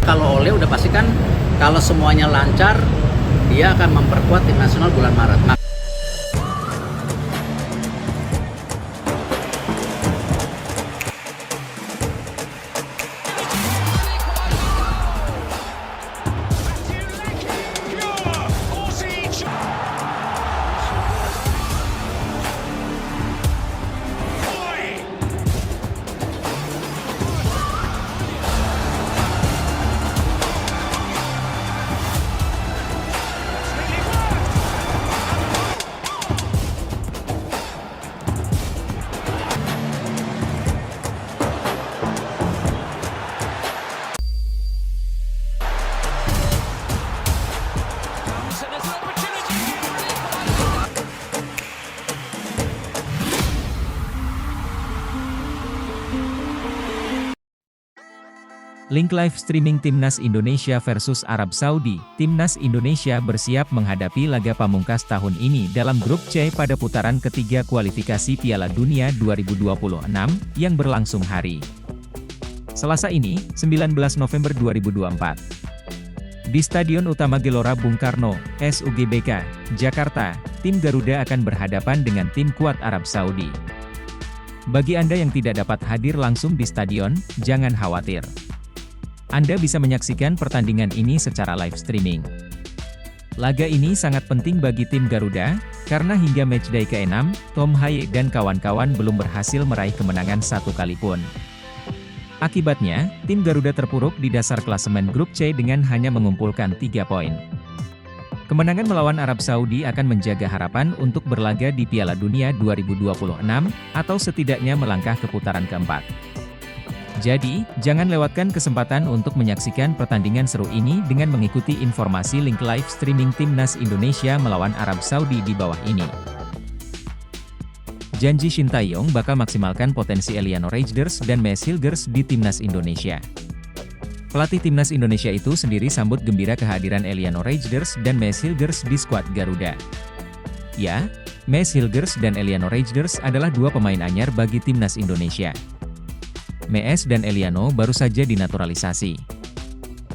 Kalau Ole udah pastikan kalau semuanya lancar, dia akan memperkuat tim nasional bulan Maret. Link live streaming Timnas Indonesia versus Arab Saudi. Timnas Indonesia bersiap menghadapi laga pamungkas tahun ini dalam grup C pada putaran ketiga kualifikasi Piala Dunia 2026 yang berlangsung hari Selasa ini, 19 November 2024. Di Stadion Utama Gelora Bung Karno, SUGBK, Jakarta, tim Garuda akan berhadapan dengan tim kuat Arab Saudi. Bagi Anda yang tidak dapat hadir langsung di stadion, jangan khawatir. Anda bisa menyaksikan pertandingan ini secara live streaming. Laga ini sangat penting bagi tim Garuda, karena hingga matchday ke-6, Tom Haye dan kawan-kawan belum berhasil meraih kemenangan satu kali pun. Akibatnya, tim Garuda terpuruk di dasar klasemen grup C dengan hanya mengumpulkan 3 poin. Kemenangan melawan Arab Saudi akan menjaga harapan untuk berlaga di Piala Dunia 2026, atau setidaknya melangkah ke putaran keempat. Jadi, jangan lewatkan kesempatan untuk menyaksikan pertandingan seru ini dengan mengikuti informasi link live streaming Timnas Indonesia melawan Arab Saudi di bawah ini. Janji Shin Tae-yong bakal maksimalkan potensi Eliano Reijnders dan Mees Hilgers di Timnas Indonesia. Pelatih Timnas Indonesia itu sendiri sambut gembira kehadiran Eliano Reijnders dan Mees Hilgers di skuad Garuda. Ya, Mees Hilgers dan Eliano Reijnders adalah dua pemain anyar bagi Timnas Indonesia. Mees dan Eliano baru saja dinaturalisasi.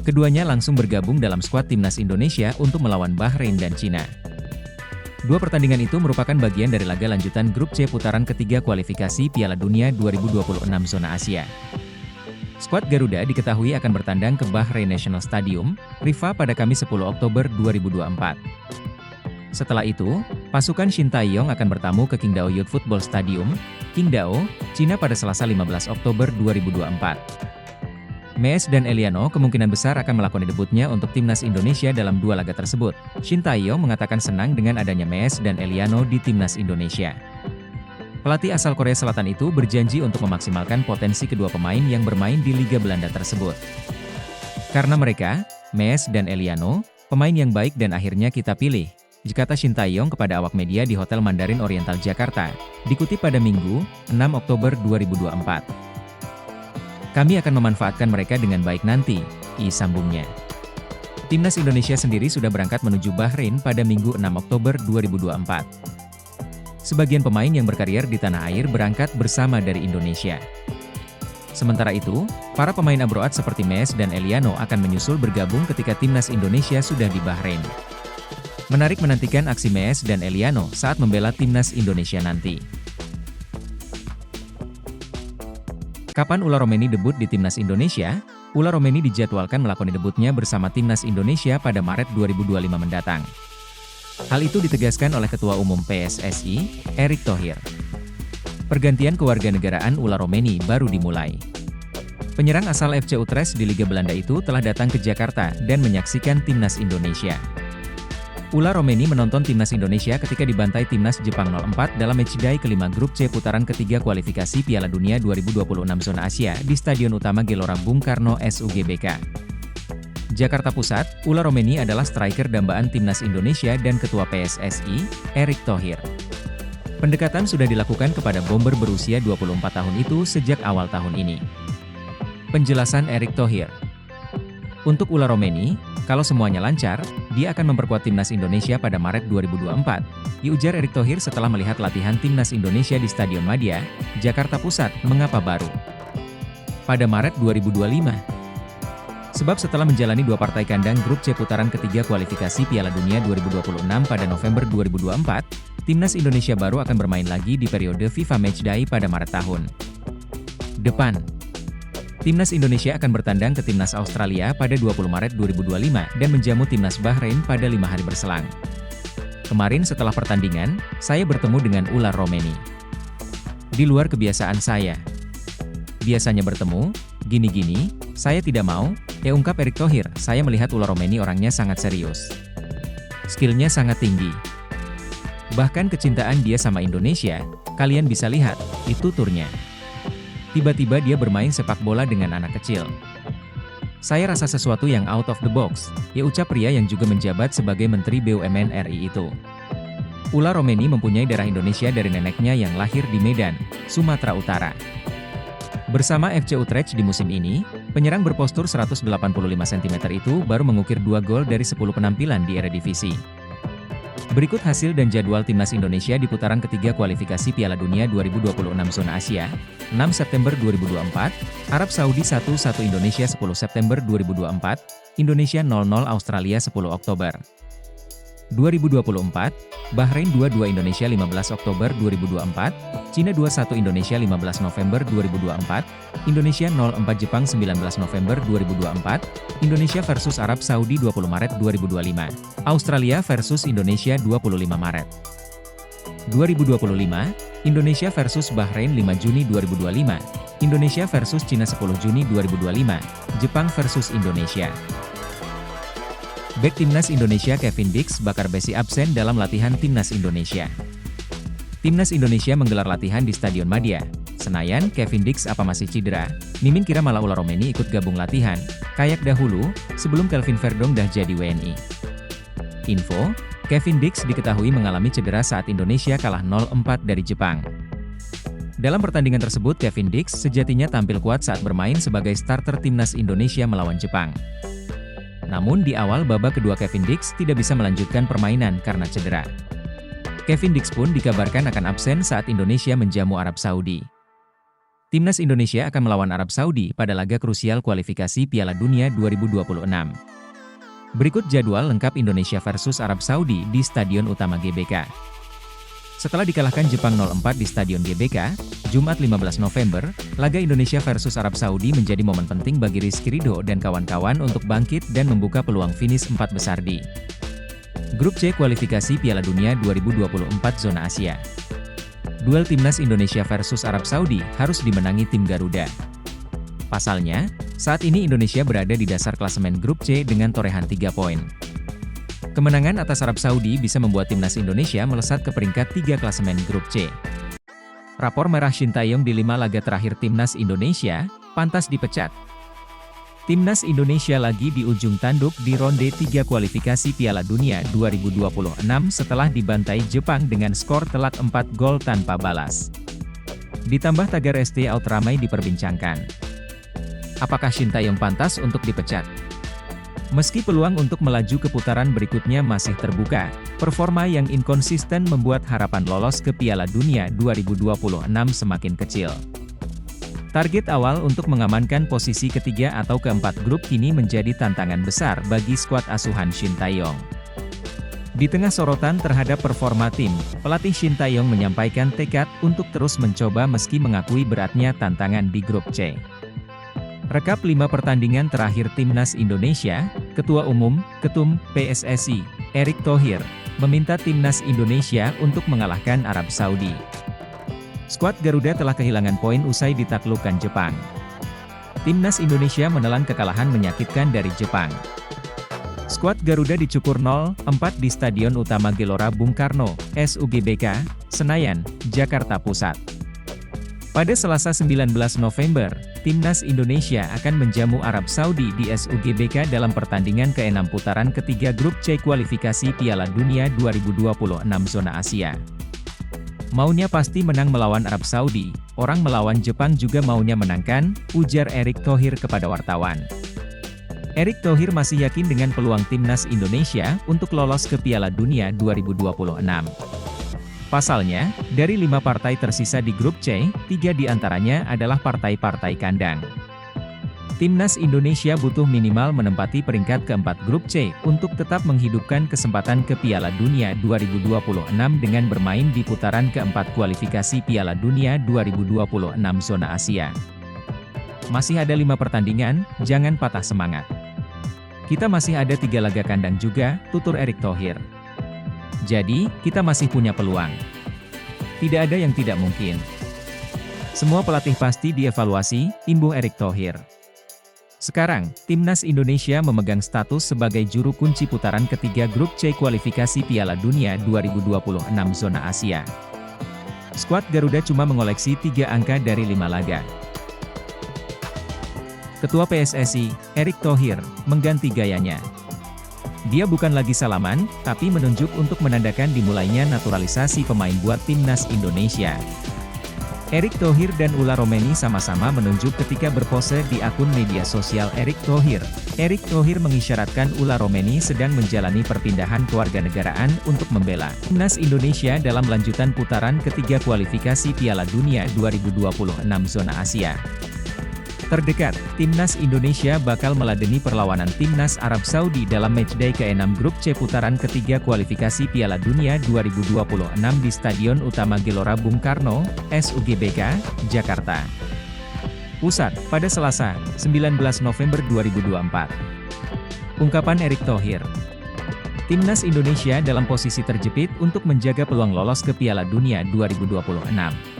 Keduanya langsung bergabung dalam skuad Timnas Indonesia untuk melawan Bahrain dan Cina. Dua pertandingan itu merupakan bagian dari laga lanjutan grup C putaran ketiga kualifikasi Piala Dunia 2026 zona Asia. Skuad Garuda diketahui akan bertandang ke Bahrain National Stadium, Rifa pada Kamis 10 Oktober 2024. Setelah itu, pasukan Shin Tae-yong akan bertamu ke Qingdao Youth Football Stadium, Qingdao, Cina pada Selasa 15 Oktober 2024. Mees dan Eliano kemungkinan besar akan melakoni debutnya untuk Timnas Indonesia dalam dua laga tersebut. Shin Tae-yong mengatakan senang dengan adanya Mees dan Eliano di Timnas Indonesia. Pelatih asal Korea Selatan itu berjanji untuk memaksimalkan potensi kedua pemain yang bermain di Liga Belanda tersebut. Karena mereka, Mees dan Eliano, pemain yang baik dan akhirnya kita pilih, kata Shin Tae-yong kepada awak media di Hotel Mandarin Oriental Jakarta, dikutip pada Minggu, 6 Oktober 2024. Kami akan memanfaatkan mereka dengan baik nanti, sambungnya. Timnas Indonesia sendiri sudah berangkat menuju Bahrain pada Minggu 6 Oktober 2024. Sebagian pemain yang berkarier di tanah air berangkat bersama dari Indonesia. Sementara itu, para pemain abroad seperti Mees dan Eliano akan menyusul bergabung ketika Timnas Indonesia sudah di Bahrain. Menarik menantikan aksi Mees dan Eliano saat membela Timnas Indonesia nanti. Kapan Ula Romeni debut di Timnas Indonesia? Ula Romeni dijadwalkan melakoni debutnya bersama Timnas Indonesia pada Maret 2025 mendatang. Hal itu ditegaskan oleh Ketua Umum PSSI, Erick Thohir. Pergantian kewarganegaraan Ula Romeni baru dimulai. Penyerang asal FC Utrecht di Liga Belanda itu telah datang ke Jakarta dan menyaksikan Timnas Indonesia. Ula Romeni menonton Timnas Indonesia ketika dibantai Timnas Jepang 0-4 dalam matchday kelima grup C putaran ketiga kualifikasi Piala Dunia 2026 zona Asia di Stadion Utama Gelora Bung Karno SUGBK. Jakarta Pusat, Ula Romeni adalah striker dambaan Timnas Indonesia dan Ketua PSSI, Erick Thohir. Pendekatan sudah dilakukan kepada bomber berusia 24 tahun itu sejak awal tahun ini. Penjelasan Erick Thohir. Untuk Ula Romeni, kalau semuanya lancar, dia akan memperkuat Timnas Indonesia pada Maret 2024, ujar Erick Thohir setelah melihat latihan Timnas Indonesia di Stadion Madia, Jakarta Pusat. Mengapa baru pada Maret 2025? Sebab setelah menjalani 2 partai kandang grup C putaran ketiga kualifikasi Piala Dunia 2026 pada November 2024, Timnas Indonesia baru akan bermain lagi di periode FIFA Matchday pada Maret tahun depan. Timnas Indonesia akan bertandang ke Timnas Australia pada 20 Maret 2025 dan menjamu Timnas Bahrain pada 5 hari berselang. Kemarin setelah pertandingan, saya bertemu dengan ular Romeni. Di luar kebiasaan saya. Biasanya bertemu, gini-gini, saya tidak mau, ungkap Erick Thohir. Saya melihat ular Romeni orangnya sangat serius. Skillnya sangat tinggi. Bahkan kecintaan dia sama Indonesia, kalian bisa lihat, itu turnya. Tiba-tiba dia bermain sepak bola dengan anak kecil. Saya rasa sesuatu yang out of the box, ucap pria yang juga menjabat sebagai Menteri BUMN RI itu. Ular Romeni mempunyai darah Indonesia dari neneknya yang lahir di Medan, Sumatera Utara. Bersama FC Utrecht di musim ini, penyerang berpostur 185 cm itu baru mengukir 2 gol dari 10 penampilan di Eredivisie. Berikut hasil dan jadwal Timnas Indonesia di putaran ketiga kualifikasi Piala Dunia 2026 Zona Asia, 6 September 2024, Arab Saudi 1-1 Indonesia 10 September 2024, Indonesia 0-0 Australia 10 Oktober 2024, Bahrain 2-2 Indonesia 15 Oktober 2024, Cina 2-1 Indonesia 15 November 2024, Indonesia 0-4 Jepang 19 November 2024, Indonesia versus Arab Saudi 20 Maret 2025, Australia versus Indonesia 25 Maret 2025, Indonesia versus Bahrain 5 Juni 2025, Indonesia versus Cina 10 Juni 2025, Jepang versus Indonesia. Bek Timnas Indonesia Kevin Dix bakar besi absen dalam latihan Timnas Indonesia. Timnas Indonesia menggelar latihan di Stadion Madia, Senayan. Kevin Dix apa masih cedera? Mimin kira malah ular Romeni ikut gabung latihan, kayak dahulu, sebelum Kelvin Verdong dah jadi WNI. Info, Kevin Dix diketahui mengalami cedera saat Indonesia kalah 0-4 dari Jepang. Dalam pertandingan tersebut Kevin Dix sejatinya tampil kuat saat bermain sebagai starter Timnas Indonesia melawan Jepang. Namun di awal babak kedua Kevin Dix tidak bisa melanjutkan permainan karena cedera. Kevin Dix pun dikabarkan akan absen saat Indonesia menjamu Arab Saudi. Timnas Indonesia akan melawan Arab Saudi pada laga krusial kualifikasi Piala Dunia 2026. Berikut jadwal lengkap Indonesia versus Arab Saudi di Stadion Utama GBK. Setelah dikalahkan Jepang 0-4 di Stadion GBK, Jumat 15 November, laga Indonesia versus Arab Saudi menjadi momen penting bagi Rizky Ridho dan kawan-kawan untuk bangkit dan membuka peluang finish 4 besar di Grup C kualifikasi Piala Dunia 2024 Zona Asia. Duel Timnas Indonesia versus Arab Saudi harus dimenangi tim Garuda. Pasalnya, saat ini Indonesia berada di dasar klasemen Grup C dengan torehan 3 poin. Kemenangan atas Arab Saudi bisa membuat Timnas Indonesia melesat ke peringkat 3 klasemen Grup C. Rapor merah Shin Tae-yong di 5 laga terakhir Timnas Indonesia, pantas dipecat. Timnas Indonesia lagi di ujung tanduk di ronde 3 kualifikasi Piala Dunia 2026 setelah dibantai Jepang dengan skor telak 4 gol tanpa balas. Ditambah tagar ST out ramai diperbincangkan. Apakah Shin Tae-yong pantas untuk dipecat? Meski peluang untuk melaju ke putaran berikutnya masih terbuka, performa yang inkonsisten membuat harapan lolos ke Piala Dunia 2026 semakin kecil. Target awal untuk mengamankan posisi ketiga atau keempat grup kini menjadi tantangan besar bagi skuad asuhan Shin Tae-yong. Di tengah sorotan terhadap performa tim, pelatih Shin Tae-yong menyampaikan tekad untuk terus mencoba meski mengakui beratnya tantangan di Grup C. Rekap 5 pertandingan terakhir Timnas Indonesia, Ketua Umum, Ketum, PSSI, Erick Thohir, meminta Timnas Indonesia untuk mengalahkan Arab Saudi. Skuad Garuda telah kehilangan poin usai ditaklukkan Jepang. Timnas Indonesia menelan kekalahan menyakitkan dari Jepang. Skuad Garuda dicukur 0-4 di Stadion Utama Gelora Bung Karno, SUGBK, Senayan, Jakarta Pusat. Pada Selasa 19 November, Timnas Indonesia akan menjamu Arab Saudi di SUGBK dalam pertandingan ke-6 putaran ketiga Grup C kualifikasi Piala Dunia 2026 Zona Asia. Maunya pasti menang melawan Arab Saudi, orang melawan Jepang juga maunya menangkan, ujar Erick Thohir kepada wartawan. Erick Thohir masih yakin dengan peluang Timnas Indonesia untuk lolos ke Piala Dunia 2026. Pasalnya, dari 5 partai tersisa di Grup C, 3 diantaranya adalah partai-partai kandang. Timnas Indonesia butuh minimal menempati peringkat keempat grup C untuk tetap menghidupkan kesempatan ke Piala Dunia 2026 dengan bermain di putaran keempat kualifikasi Piala Dunia 2026 zona Asia. Masih ada 5 pertandingan, jangan patah semangat. Kita masih ada 3 laga kandang juga, tutur Erick Thohir. Jadi, kita masih punya peluang. Tidak ada yang tidak mungkin. Semua pelatih pasti dievaluasi, imbuh Erick Thohir. Sekarang, Timnas Indonesia memegang status sebagai juru kunci putaran ketiga grup C kualifikasi Piala Dunia 2026 zona Asia. Skuad Garuda cuma mengoleksi 3 angka dari 5 laga. Ketua PSSI, Erick Thohir, mengganti gayanya. Dia bukan lagi salaman, tapi menunjuk untuk menandakan dimulainya naturalisasi pemain buat Timnas Indonesia. Erick Thohir dan Ula Romeni sama-sama menunjuk ketika berpose di akun media sosial Erick Thohir. Erick Thohir mengisyaratkan Ula Romeni sedang menjalani perpindahan kewarganegaraan untuk membela Timnas Indonesia dalam lanjutan putaran ketiga kualifikasi Piala Dunia 2026 zona Asia. Terdekat, Timnas Indonesia bakal meladeni perlawanan Timnas Arab Saudi dalam matchday ke-6 grup C putaran ketiga kualifikasi Piala Dunia 2026 di Stadion Utama Gelora Bung Karno, SUGBK, Jakarta Pusat, pada Selasa, 19 November 2024. Ungkapan Erick Thohir. Timnas Indonesia dalam posisi terjepit untuk menjaga peluang lolos ke Piala Dunia 2026.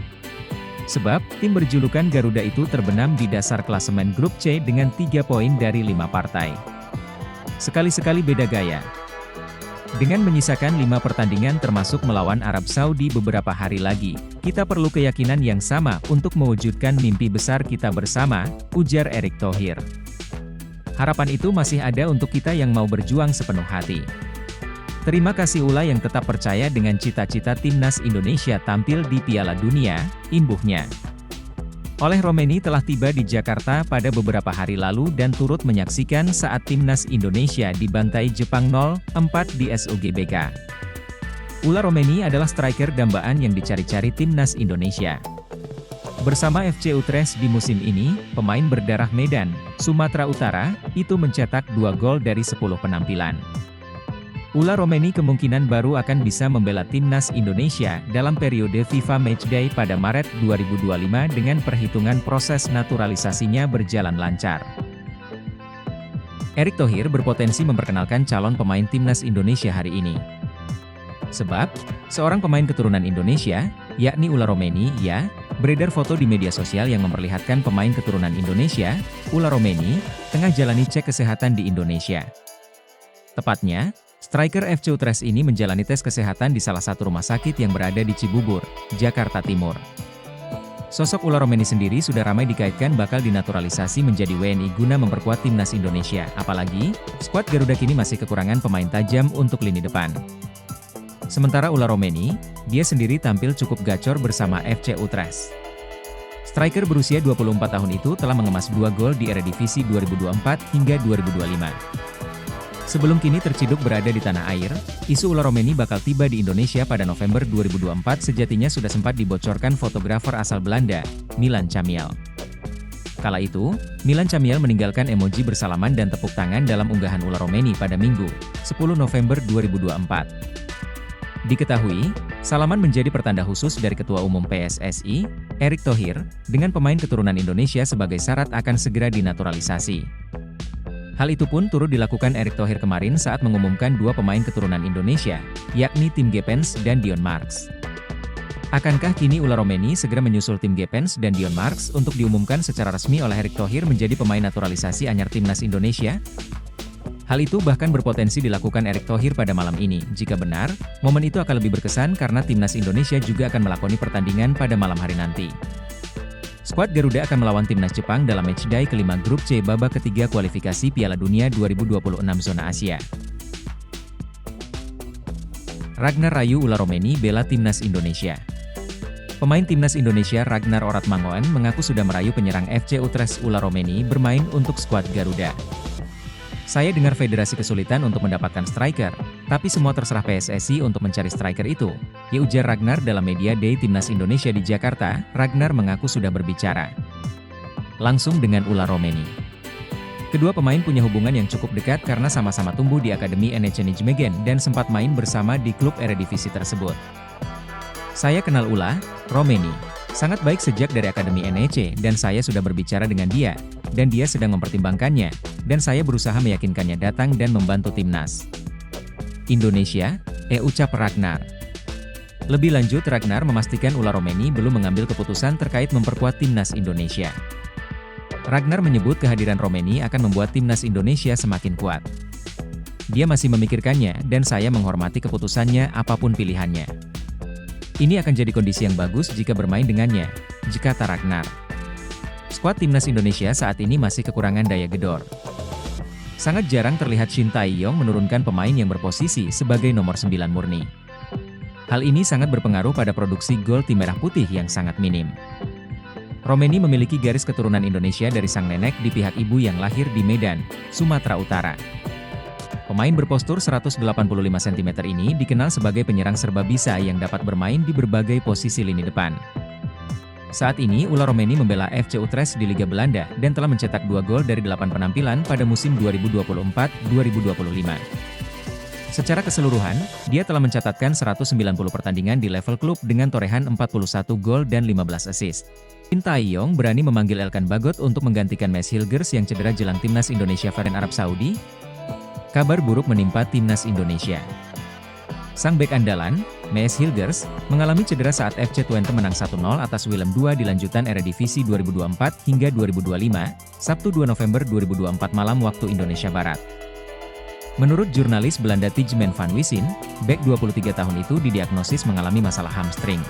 Sebab, tim berjulukan Garuda itu terbenam di dasar klasemen grup C dengan 3 poin dari 5 partai. Sekali-sekali beda gaya. Dengan menyisakan 5 pertandingan termasuk melawan Arab Saudi beberapa hari lagi, kita perlu keyakinan yang sama untuk mewujudkan mimpi besar kita bersama, ujar Erick Thohir. Harapan itu masih ada untuk kita yang mau berjuang sepenuh hati. Terima kasih Ula yang tetap percaya dengan cita-cita Timnas Indonesia tampil di Piala Dunia, imbuhnya. Oleh Romeni telah tiba di Jakarta pada beberapa hari lalu dan turut menyaksikan saat Timnas Indonesia dibantai Jepang 0-4 di SUGBK. Ula Romeni adalah striker dambaan yang dicari-cari Timnas Indonesia. Bersama FC Utrecht di musim ini, pemain berdarah Medan, Sumatera Utara, itu mencetak 2 gol dari 10 penampilan. Ula Romeni kemungkinan baru akan bisa membela Timnas Indonesia dalam periode FIFA Matchday pada Maret 2025 dengan perhitungan proses naturalisasinya berjalan lancar. Erick Thohir berpotensi memperkenalkan calon pemain Timnas Indonesia hari ini. Sebab, seorang pemain keturunan Indonesia, yakni Ula Romeni, beredar foto di media sosial yang memperlihatkan pemain keturunan Indonesia, Ula Romeni, tengah jalani cek kesehatan di Indonesia. Tepatnya, striker FC Utrecht ini menjalani tes kesehatan di salah satu rumah sakit yang berada di Cibubur, Jakarta Timur. Sosok Ula Romeni sendiri sudah ramai dikaitkan bakal dinaturalisasi menjadi WNI guna memperkuat Timnas Indonesia, apalagi, skuad Garuda kini masih kekurangan pemain tajam untuk lini depan. Sementara Ula Romeni, dia sendiri tampil cukup gacor bersama FC Utrecht. Striker berusia 24 tahun itu telah mengemas 2 gol di Eredivisie 2024 hingga 2025. Sebelum kini terciduk berada di tanah air, isu Ula Romeni bakal tiba di Indonesia pada November 2024 sejatinya sudah sempat dibocorkan fotografer asal Belanda, Milan Camiel. Kala itu, Milan Camiel meninggalkan emoji bersalaman dan tepuk tangan dalam unggahan Ula Romeni pada Minggu, 10 November 2024. Diketahui, salaman menjadi pertanda khusus dari Ketua Umum PSSI, Erick Thohir, dengan pemain keturunan Indonesia sebagai syarat akan segera dinaturalisasi. Hal itu pun turut dilakukan Erick Thohir kemarin saat mengumumkan 2 pemain keturunan Indonesia, yakni Tim Gepens dan Dion Marks. Akankah kini Ula Romeni segera menyusul Tim Gepens dan Dion Marks untuk diumumkan secara resmi oleh Erick Thohir menjadi pemain naturalisasi anyar Timnas Indonesia? Hal itu bahkan berpotensi dilakukan Erick Thohir pada malam ini. Jika benar, momen itu akan lebih berkesan karena Timnas Indonesia juga akan melakoni pertandingan pada malam hari nanti. Skuad Garuda akan melawan Timnas Jepang dalam matchday ke-5 grup C babak ketiga kualifikasi Piala Dunia 2026 zona Asia. Ragnar rayu Ula Romeni bela Timnas Indonesia. Pemain Timnas Indonesia Ragnar Oratmangoen mengaku sudah merayu penyerang FC Utrecht Ula Romeni bermain untuk skuad Garuda. Saya dengar federasi kesulitan untuk mendapatkan striker, tapi semua terserah PSSI untuk mencari striker itu, ya ujar Ragnar dalam media day Timnas Indonesia di Jakarta. Ragnar mengaku sudah berbicara langsung dengan Ula Romeni. Kedua pemain punya hubungan yang cukup dekat karena sama-sama tumbuh di Akademi NEC Nijmegen dan sempat main bersama di klub Eredivisie tersebut. Saya kenal Ula Romeni. Sangat baik sejak dari Akademi NEC dan saya sudah berbicara dengan dia, dan dia sedang mempertimbangkannya, dan saya berusaha meyakinkannya datang dan membantu timnas Indonesia, ucap Ragnar. Lebih lanjut, Ragnar memastikan Ula Romeni belum mengambil keputusan terkait memperkuat timnas Indonesia. Ragnar menyebut kehadiran Romeni akan membuat timnas Indonesia semakin kuat. Dia masih memikirkannya dan saya menghormati keputusannya apapun pilihannya. Ini akan jadi kondisi yang bagus jika bermain dengannya, kata Ragnar. Skuad timnas Indonesia saat ini masih kekurangan daya gedor. Sangat jarang terlihat Shin Tae-yong menurunkan pemain yang berposisi sebagai nomor 9 murni. Hal ini sangat berpengaruh pada produksi gol tim merah putih yang sangat minim. Romeni memiliki garis keturunan Indonesia dari sang nenek di pihak ibu yang lahir di Medan, Sumatera Utara. Pemain berpostur 185 cm ini dikenal sebagai penyerang serba bisa yang dapat bermain di berbagai posisi lini depan. Saat ini Ula Romeni membela FC Utrecht di Liga Belanda dan telah mencetak 2 gol dari 8 penampilan pada musim 2024-2025. Secara keseluruhan, dia telah mencatatkan 190 pertandingan di level klub dengan torehan 41 gol dan 15 assist. Shin Tae-yong berani memanggil Elkan Bagot untuk menggantikan Maes Hilgers yang cedera jelang timnas Indonesia Bahrain Arab Saudi. Kabar buruk menimpa timnas Indonesia. Sang bek andalan, Maes Hilgers, mengalami cedera saat FC Twente menang 1-0 atas Willem II di lanjutan Eredivisie 2024 hingga 2025, Sabtu 2 November 2024 malam waktu Indonesia Barat. Menurut jurnalis Belanda Tijmen van Wissem, bek 23 tahun itu didiagnosis mengalami masalah hamstring.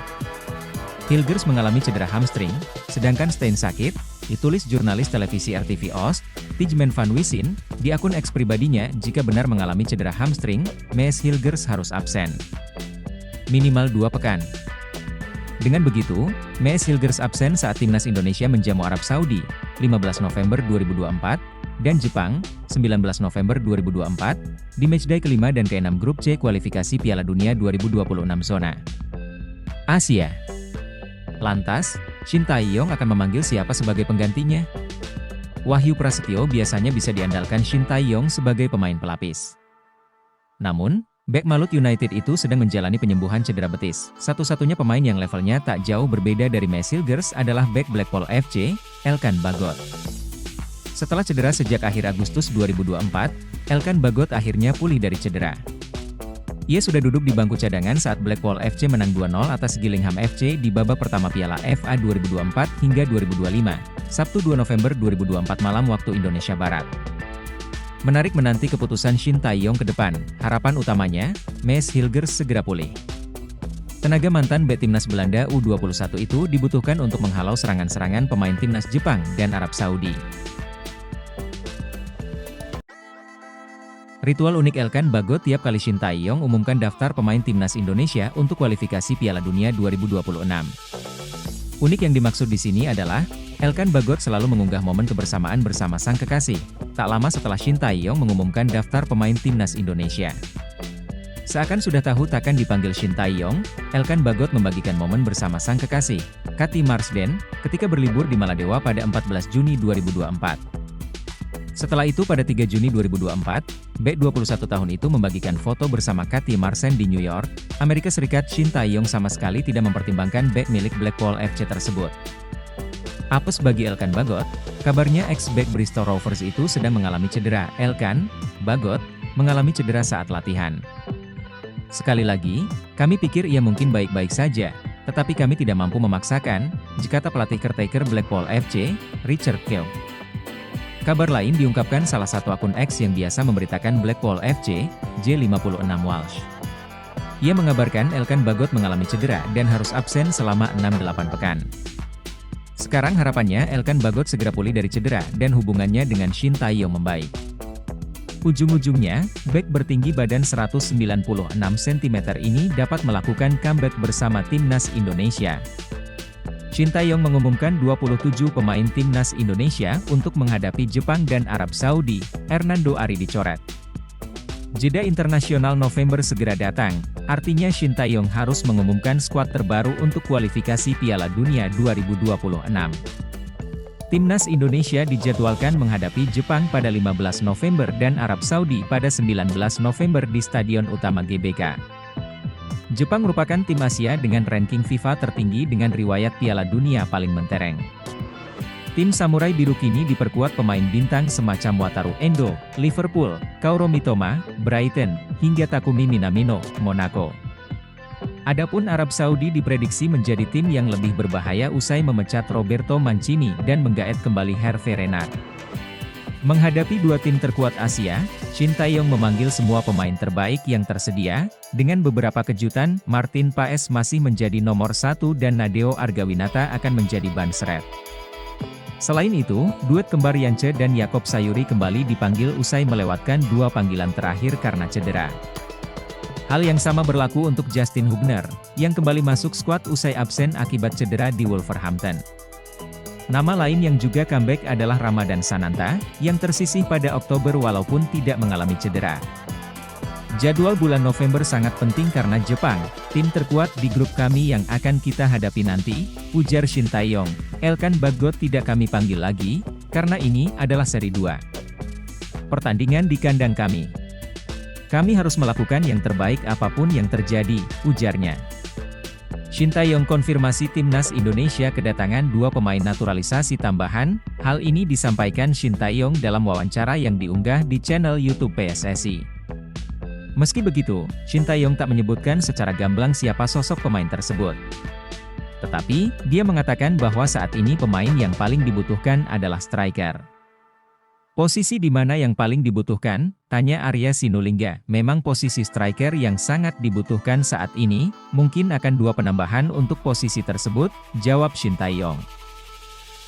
Hilgers mengalami cedera hamstring, sedangkan Stein sakit, ditulis jurnalis televisi RTV Oost, Tijmen van Wissem, di akun X pribadinya. Jika benar mengalami cedera hamstring, Maes Hilgers harus absen minimal 2 pekan. Dengan begitu, Maes Hilgers absen saat timnas Indonesia menjamu Arab Saudi, 15 November 2024, dan Jepang, 19 November 2024, di matchday kelima dan ke-6 grup C kualifikasi Piala Dunia 2026 zona Asia. Lantas, Shin Tae-yong akan memanggil siapa sebagai penggantinya? Wahyu Prasetyo biasanya bisa diandalkan Shin Tae-yong sebagai pemain pelapis. Namun, bek Malut United itu sedang menjalani penyembuhan cedera betis. Satu-satunya pemain yang levelnya tak jauh berbeda dari Maes Hilgers adalah bek Blackpool FC, Elkan Bagot. Setelah cedera sejak akhir Agustus 2024, Elkan Bagot akhirnya pulih dari cedera. Ia sudah duduk di bangku cadangan saat Blackpool FC menang 2-0 atas Gillingham FC di babak pertama Piala FA 2024 hingga 2025, Sabtu 2 November 2024 malam waktu Indonesia Barat. Menarik menanti keputusan Shin Tae-yong ke depan, harapan utamanya, Maes Hilgers segera pulih. Tenaga mantan bek timnas Belanda U21 itu dibutuhkan untuk menghalau serangan-serangan pemain timnas Jepang dan Arab Saudi. Ritual unik Elkan Bagot tiap kali Shin Tae-yong umumkan daftar pemain timnas Indonesia untuk kualifikasi Piala Dunia 2026. Unik yang dimaksud di sini adalah, Elkan Bagot selalu mengunggah momen kebersamaan bersama sang kekasih, tak lama setelah Shin Tae-yong mengumumkan daftar pemain timnas Indonesia. Seakan sudah tahu takkan dipanggil Shin Tae-yong, Elkan Bagot membagikan momen bersama sang kekasih, Cathy Marsden, ketika berlibur di Maladewa pada 14 Juni 2024. Setelah itu pada 3 Juni 2024, bek 21 tahun itu membagikan foto bersama Cathy Marsden di New York, Amerika Serikat. Shin Tae-yong sama sekali tidak mempertimbangkan bek milik Blackpool FC tersebut. Apes bagi Elkan Bagot, kabarnya ex-bek Bristol Rovers itu sedang mengalami cedera. Elkan Bagot mengalami cedera saat latihan. Sekali lagi, kami pikir ia mungkin baik-baik saja, tetapi kami tidak mampu memaksakan, kata pelatih caretaker Blackpool FC, Richard Keogh. Kabar lain diungkapkan salah satu akun X yang biasa memberitakan Blackpool FC, J56 Walsh. Ia mengabarkan Elkan Bagot mengalami cedera dan harus absen selama 6-8 pekan. Sekarang harapannya Elkan Bagot segera pulih dari cedera dan hubungannya dengan Shin Tae-yong membaik. Ujung-ujungnya, bek bertinggi badan 196 cm ini dapat melakukan comeback bersama timnas Indonesia. Shin Tae-yong mengumumkan 27 pemain timnas Indonesia untuk menghadapi Jepang dan Arab Saudi. Hernando Ari dicoret. Jeda internasional November segera datang, artinya Shin Tae-yong harus mengumumkan skuad terbaru untuk kualifikasi Piala Dunia 2026. Timnas Indonesia dijadwalkan menghadapi Jepang pada 15 November dan Arab Saudi pada 19 November di Stadion Utama GBK. Jepang merupakan tim Asia dengan ranking FIFA tertinggi dengan riwayat Piala Dunia paling mentereng. Tim Samurai Biru kini diperkuat pemain bintang semacam Wataru Endo, Liverpool, Kaoru Mitoma, Brighton, hingga Takumi Minamino, Monaco. Adapun Arab Saudi diprediksi menjadi tim yang lebih berbahaya usai memecat Roberto Mancini dan menggaet kembali Hervé Renard. Menghadapi dua tim terkuat Asia, Shin Tae-yong memanggil semua pemain terbaik yang tersedia. Dengan beberapa kejutan, Martin Paes masih menjadi nomor 1 dan Nadeo Argawinata akan menjadi ban serep. Selain itu, duet kembar Yance dan Yakob Sayuri kembali dipanggil usai melewatkan dua panggilan terakhir karena cedera. Hal yang sama berlaku untuk Justin Hubner, yang kembali masuk skuad usai absen akibat cedera di Wolverhampton. Nama lain yang juga comeback adalah Ramadan Sananta, yang tersisih pada Oktober walaupun tidak mengalami cedera. Jadwal bulan November sangat penting karena Jepang, tim terkuat di grup kami yang akan kita hadapi nanti, ujar Shin Tae-yong. Elkan Bagot tidak kami panggil lagi, karena ini adalah seri 2 pertandingan di kandang kami. Kami harus melakukan yang terbaik apapun yang terjadi, ujarnya. Shin Tae-yong konfirmasi Timnas Indonesia kedatangan dua pemain naturalisasi tambahan. Hal ini disampaikan Shin Tae-yong dalam wawancara yang diunggah di channel YouTube PSSI. Meski begitu, Shin Tae-yong tak menyebutkan secara gamblang siapa sosok pemain tersebut. Tetapi, dia mengatakan bahwa saat ini pemain yang paling dibutuhkan adalah striker. Posisi di mana yang paling dibutuhkan? Tanya Arya Sinulinga. Memang posisi striker yang sangat dibutuhkan saat ini, mungkin akan dua penambahan untuk posisi tersebut, jawab Shin Tae-yong.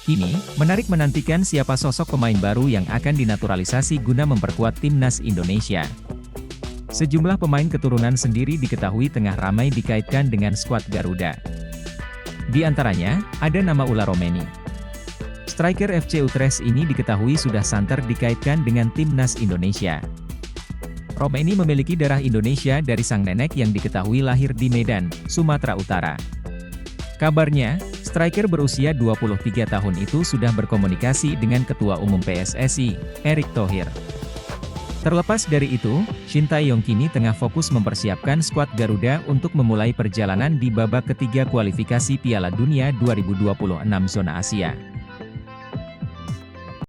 Kini, menarik menantikan siapa sosok pemain baru yang akan dinaturalisasi guna memperkuat Timnas Indonesia. Sejumlah pemain keturunan sendiri diketahui tengah ramai dikaitkan dengan skuad Garuda. Di antaranya, ada nama Ula Romeni. Striker FC Utrecht ini diketahui sudah santer dikaitkan dengan Timnas Indonesia. Romeni memiliki darah Indonesia dari sang nenek yang diketahui lahir di Medan, Sumatera Utara. Kabarnya, striker berusia 23 tahun itu sudah berkomunikasi dengan Ketua Umum PSSI, Erick Thohir. Terlepas dari itu, Shin Tae-yong kini tengah fokus mempersiapkan skuad Garuda untuk memulai perjalanan di babak ketiga kualifikasi Piala Dunia 2026 zona Asia.